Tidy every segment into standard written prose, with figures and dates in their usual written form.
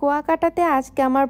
কুয়াকাটাতে আজকে আমার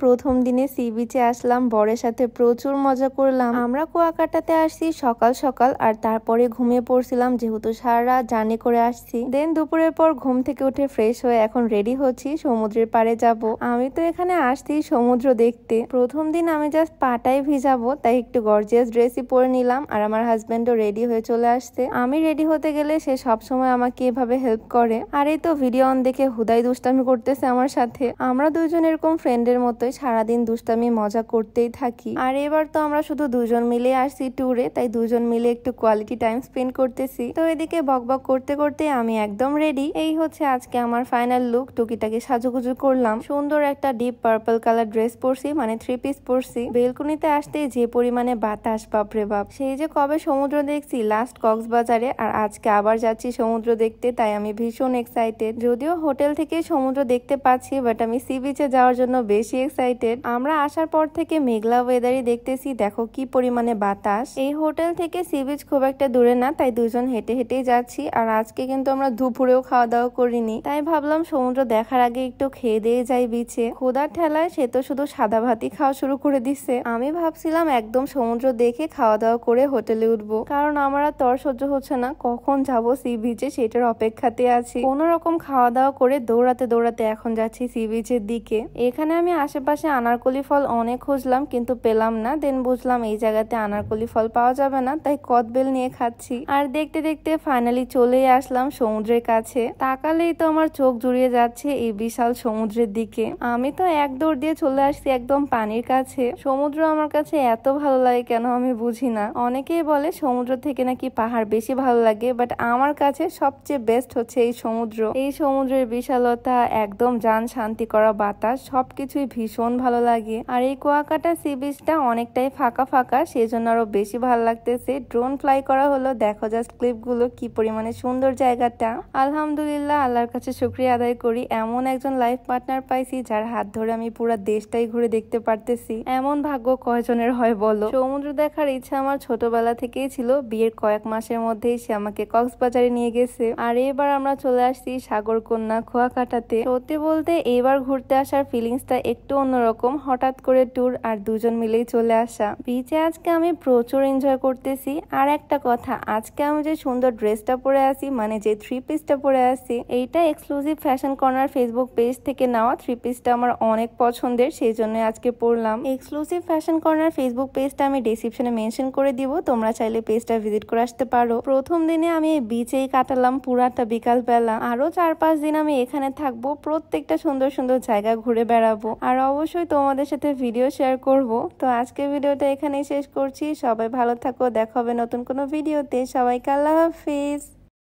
প্রথম দিনে সি বিচে আসলাম, বরের সাথে প্রচুর মজা করলাম। আমরা কুয়াকাটাতে আসছি সকাল সকাল, আর তারপরে ঘুমিয়ে পড়ছিলাম যেহেতু সারা রাত জার্নি করে আসছি। দেন দুপুরের পর ঘুম থেকে উঠে ফ্রেশ হয়ে এখন রেডি হচ্ছি, সমুদ্রের পাড়ে যাব। আমি তো এখানে আসছি সমুদ্র দেখতে। প্রথম দিন আমি জাস্ট পাটাই ভিজাবো, তাই একটু গর্জিয়াস ড্রেসই পরে নিলাম, আর আমার হাজবেন্ডও রেডি হয়ে চলে আসছে। আমি রেডি হতে গেলে সে সবসময় আমাকে এভাবে হেল্প করে। আর এই তো ভিডিও অন দেখে হুদাই দুষ্টামি করতেছে আমার সাথে। আমরা দুজন এরকম ফ্রেন্ডের মতোই সারাদিন দুষ্টামি মজা করতেই থাকি। আর এবার তো আমরা শুধু দুজন মিলে আসছি ট্যুরে, তাই দুজন মিলে একটু কোয়ালিটি টাইম স্পেন্ড করতেছি। তো এদিকে বকবক করতে করতে আমি একদম রেডি। এই হচ্ছে আজকে আমার ফাইনাল লুক। টুকিটাকে সাজুগুজু করলাম, সুন্দর একটা ডিপ পার্পল কালার ড্রেস পরছি, মানে 3 পিস পরছি। বেলকুনিতে আসতে যে পরিমাণে বাতাস, বাপরে বাপ। সেই যে কবে সমুদ্র দেখছি লাস্ট কক্সবাজারে, আর আজকে আবার যাচ্ছি সমুদ্র দেখতে, তাই আমি ভীষণ এক্সাইটেড। যদিও হোটেল থেকে সমুদ্র দেখতে পাচ্ছি, বাট আমি সি বিচে যাওয়ার জন্য বেশি এক্সাইটেড। আমরা আসার পর থেকে মেঘলা ওয়েদারই দেখতেছি, দেখো কি পরিমাণে বাতাস। এই হোটেল থেকে সি বিচ খুব একটা দূরে না, তাই দুজন হেঁটে হেঁটেই যাচ্ছি। আর আজকে কিন্তু আমরা দুপুরেও খাওয়া দাওয়া করিনি, তাই ভাবলাম সমুদ্র দেখার আগে একটু খেয়ে দিয়ে যাই বিচে। খোদার ঠেলায় সে তো শুধু সাদা ভাতই খাওয়া শুরু করে দিচ্ছে। আমি ভাবছিলাম একদম সমুদ্র দেখে খাওয়া দাওয়া করে হোটেলে উঠবো, কারণ আমার আর তর সহ্য হচ্ছে না কখন যাবো সি বিচে, সেটার অপেক্ষাতে আছি। কোন রকম খাওয়া দাওয়া করে দৌড়াতে দৌড়াতে এখন যাচ্ছি সি বিচের দিকে। এখানে আমি আশেপাশে আনারকলি ফল অনেক খুঁজলাম, কিন্তু পেলাম না। দেন বুঝলাম এই জায়গাতে আনারকলি ফল পাওয়া যাবে না, তাই কদবেল নিয়ে খাচ্ছি। আর দেখতে দেখতে ফাইনালি চলেই আসলাম সমুদ্রের কাছে। তাকালেই তো আমার চোখ জুড়িয়ে যাচ্ছে এই বিশাল সমুদ্রের দিকে। আমি তো এক দৌড় দিয়ে চলে আসছি একদম পানির কাছে। সমুদ্র আমার কাছে এত ভালো লাগে কেন আমি বুঝি না। অনেকেই বলে সমুদ্র থেকে নাকি পাহাড় বেশি ভালো লাগে, বাট আমার কাছে সবচেয়ে বেস্ট হচ্ছে এই সমুদ্র। এই সমুদ্রের বিশালতা, একদম জান শান্তি করা বাতাস, সবকিছুই ভীষণ ভালো লাগে। আর এই কুয়াকাটা সি বিচটা অনেকটাই ফাঁকা ফাঁকা, সেই জন্য আরো বেশি ভালো লাগতেছে। ড্রোন ফ্লাই করা হলো, দেখো জাস্ট ক্লিপ গুলো কি পরিমাণে সুন্দর জায়গাটা। আলহামদুলিল্লাহ, আল্লাহর কাছে শুকরিয়া আদায় করি, এমন একজন লাইফ পার্টনার পাইছি যার হাত ধরে আমি পুরো দেশটাই ঘুরে দেখতে পারতেছি। এমন ভাগ্য কয়জনের হয় বলো। সমুদ্র দেখার ইচ্ছা আমার ছোটবেলা থেকেই ছিল। বিয়ের কয়েক মাসের মধ্যেই সে আমাকে কক্সবাজারে নিয়ে গেছে। আর এবার আমরা চলে আসছি সাগরকন্যা কুয়াকাটাতে। সত্যি বলতে এবার ঘুরতে আসার ফিলিংসটা একটু অন্যরকম। হঠাৎ করে ট্যুর আর দুজন মিলেই চলে আসা। বিচে আজকে আমি প্রচুর এনজয় করতেছি। আর একটা কথা, আজকে আমি যে সুন্দর ড্রেসটা পরে আছি, মানে যে 3 পিসটা পরে আছি, এইটা exclusive fashion corner Facebook page থেকে নেওয়া। 3 পিসটা আমার অনেক পছন্দের, সেই জন্য আজকে পরলাম। এক্সক্লুসিভ ফ্যাশন কর্নার ফেসবুক পেজটা আমি ডেসক্রিপশনে মেনশন করে দিব, তোমরা চাইলে পেজটা ভিজিট করে আসতে পারো। প্রথম দিনে আমি এই বিচেই কাটালাম পুরাটা বিকাল বেলা। আরো 4-5 দিন আমি এখানে থাকবো, প্রত্যেকটা সুন্দর সুন্দর জায়গা ঘুরে বেড়াবো, আর অবশ্যই তোমাদের সাথে ভিডিও শেয়ার করব। তো আজকে ভিডিওটা এখানেই শেষ করছি। সবাই ভালো থাকো, দেখা হবে নতুন কোনো ভিডিওতে। সবাইকে আল্লাহ হাফিজ।